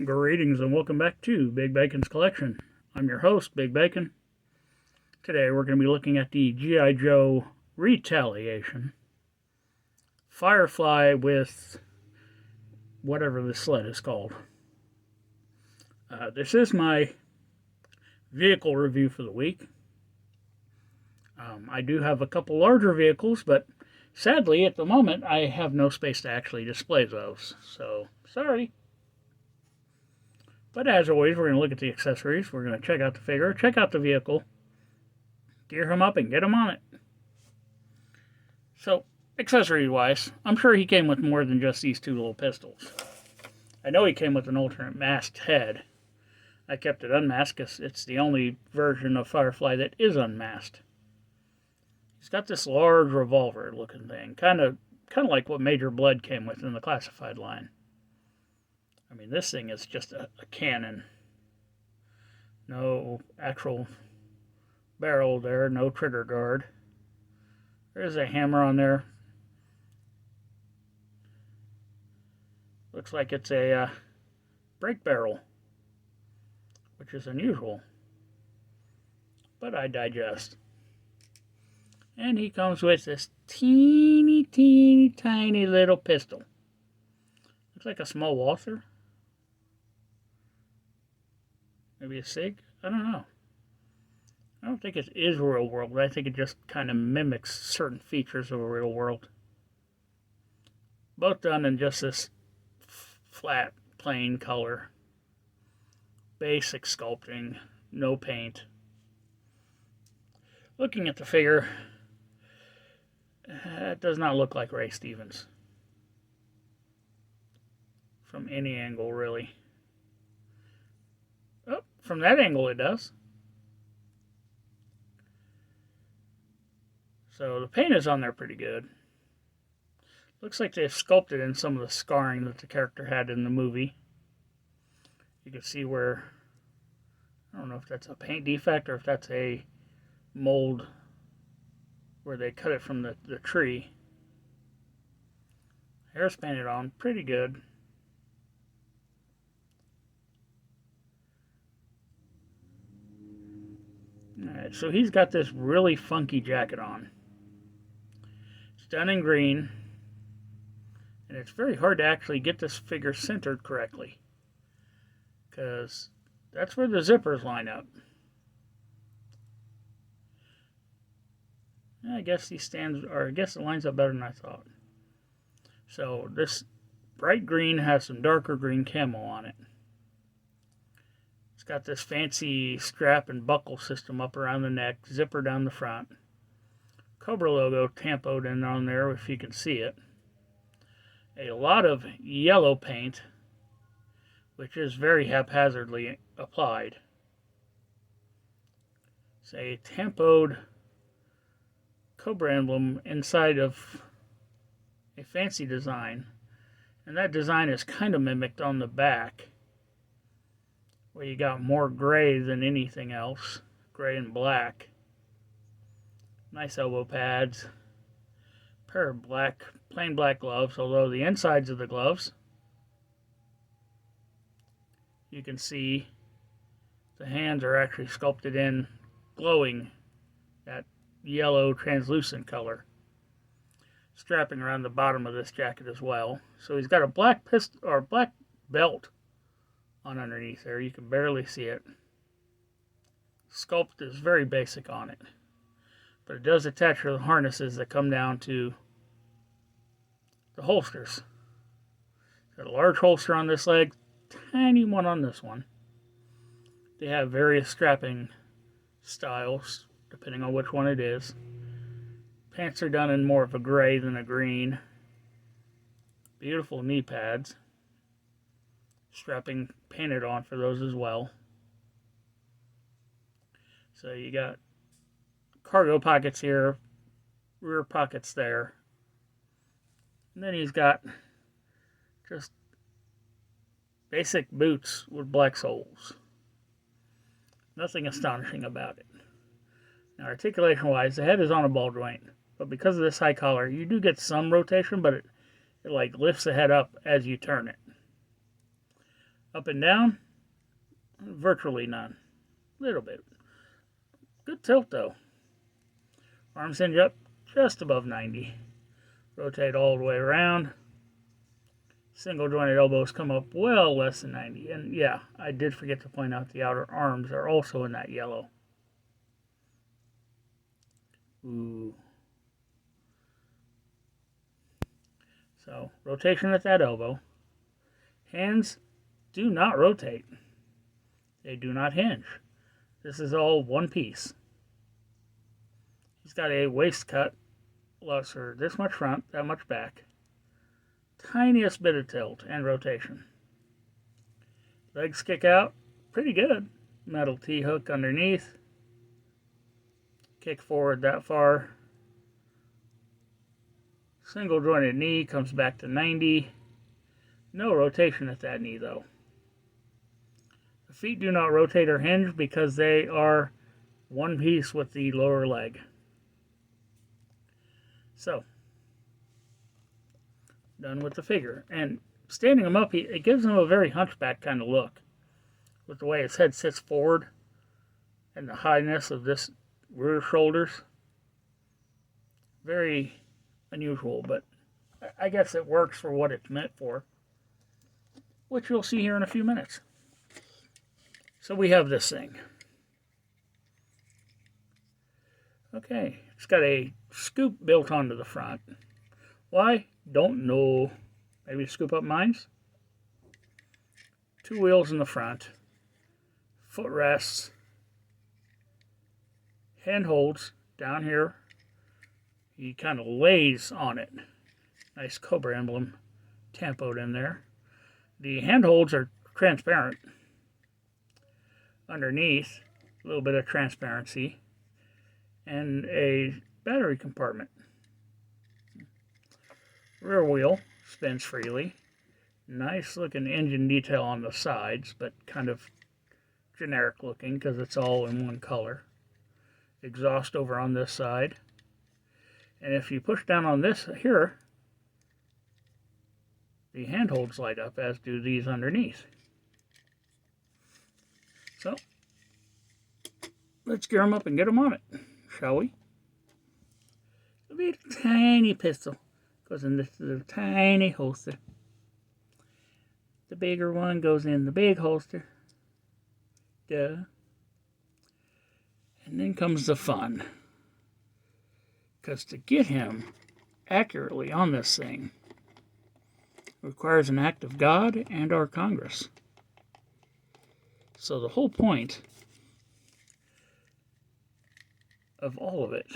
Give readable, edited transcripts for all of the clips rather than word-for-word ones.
Greetings and welcome back to Big Bacon's Collection. I'm your host, Big Bacon. Today we're going to be looking at the G.I. Joe Retaliation Firefly with whatever the sled is called. This is my vehicle review for the week. I do have a couple larger vehicles, but sadly at the moment I have no space to actually display those, so sorry. But as always, we're going to look at the accessories. We're going to check out the figure, check out the vehicle, gear him up, and get him on it. So, accessory-wise, I'm sure he came with more than just these two little pistols. I know he came with an alternate masked head. I kept it unmasked because it's the only version of Firefly that is unmasked. He's got this large revolver-looking thing, kind of like what Major Blood came with in the classified line. I mean, this thing is just a cannon. No actual barrel there, no trigger guard. There's a hammer on there. Looks like it's a brake barrel, which is unusual. But I digest. And he comes with this teeny tiny little pistol. Looks like a small Walther. Maybe a SIG? I don't know. I don't think it is real world. I think it just kind of mimics certain features of a real world. Both done in just this flat, plain color. Basic sculpting. No paint. Looking at the figure, it does not look like Ray Stevens. From any angle, really. Oh, from that angle it does. So the paint is on there pretty good. Looks like they've sculpted in some of the scarring that the character had in the movie. You can see where, I don't know if that's a paint defect or if that's a mold where they cut it from the tree. Hair's painted on pretty good. Alright, so he's got this really funky jacket on. It's done in green. And it's very hard to actually get this figure centered correctly, because that's where the zippers line up. I guess he stands, or I guess it lines up better than I thought. So this bright green has some darker green camo on it. It's got this fancy strap and buckle system up around the neck, zipper down the front. Cobra logo tampoed in on there if you can see it. A lot of yellow paint, which is very haphazardly applied. It's a tampoed Cobra emblem inside of a fancy design, and that design is kind of mimicked on the back, where you got more gray than anything else, gray and black. Nice elbow pads, pair of plain black gloves, although the insides of the gloves, you can see the hands are actually sculpted in glowing that yellow translucent color. Strapping around the bottom of this jacket as well. So he's got a black pistol or black belt on underneath there. You can barely see it. Sculpt is very basic on it, but it does attach to the harnesses that come down to the holsters. Got a large holster on this leg, tiny one on this one. They have various strapping styles depending on which one it is. Pants are done in more of a gray than a green. Beautiful knee pads. Strapping painted on for those as well. So you got cargo pockets here, rear pockets there. And then he's got just basic boots with black soles. Nothing astonishing about it. Now, articulation-wise, the head is on a ball joint, but because of this high collar, you do get some rotation, but it like lifts the head up as you turn it. Up and down, virtually none. Little bit. Good tilt though. Arms hinge up just above 90. Rotate all the way around. Single jointed elbows come up well less than 90. And yeah, I did forget to point out the outer arms are also in that yellow. Ooh. So, rotation at that elbow. Hands do not rotate. They do not hinge. This is all one piece. He's got a waist cut. Allows for this much front, that much back. Tiniest bit of tilt and rotation. Legs kick out pretty good. Metal T-hook underneath. Kick forward that far. Single jointed knee comes back to 90. No rotation at that knee though. The feet do not rotate or hinge because they are one piece with the lower leg. So, done with the figure. And standing him up, it gives him a very hunchback kind of look. With the way his head sits forward and the highness of this rear shoulders. Very unusual, but I guess it works for what it's meant for. Which you'll see here in a few minutes. So we have this thing. Okay, it's got a scoop built onto the front. Why? Don't know. Maybe to scoop up mines? 2 wheels in the front. Footrests. Handholds down here. He kind of lays on it. Nice Cobra emblem tampoed in there. The handholds are transparent. Underneath, a little bit of transparency. And a battery compartment. Rear wheel spins freely. Nice looking engine detail on the sides, but kind of generic looking because it's all in one color. Exhaust over on this side. And if you push down on this here, the handholds light up, as do these underneath. So, let's gear them up and get them on it, shall we? A little tiny pistol goes in this little tiny holster. The bigger one goes in the big holster. Duh. And then comes the fun. Because to get him accurately on this thing requires an act of God and our Congress. So the whole point of all of it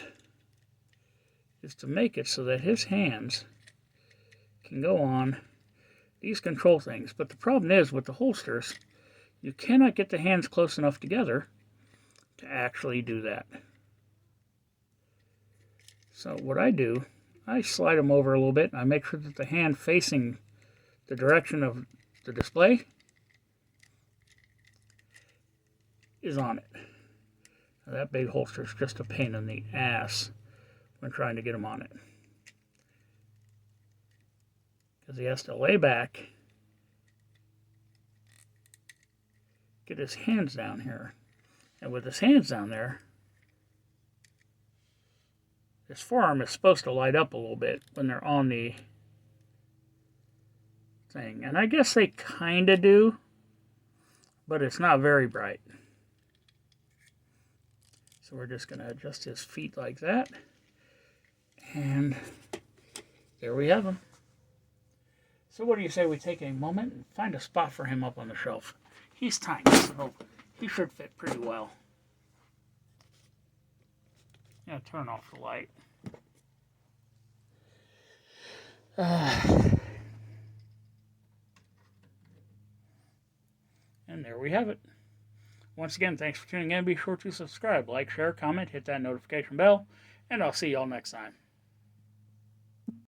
is to make it so that his hands can go on these control things. But the problem is with the holsters, you cannot get the hands close enough together to actually do that. So what I do, I slide them over a little bit and I make sure that the hand facing the direction of the display is on it. Now that big holster is just a pain in the ass when trying to get him on it. Because he has to lay back, get his hands down here. And with his hands down there, his forearm is supposed to light up a little bit when they're on the thing. And I guess they kind of do, but it's not very bright. So we're just going to adjust his feet like that. And there we have him. So what do you say we take a moment and find a spot for him up on the shelf? He's tiny, so he should fit pretty well. Yeah, turn off the light. And there we have it. Once again, thanks for tuning in. Be sure to subscribe, like, share, comment, hit that notification bell, and I'll see y'all next time.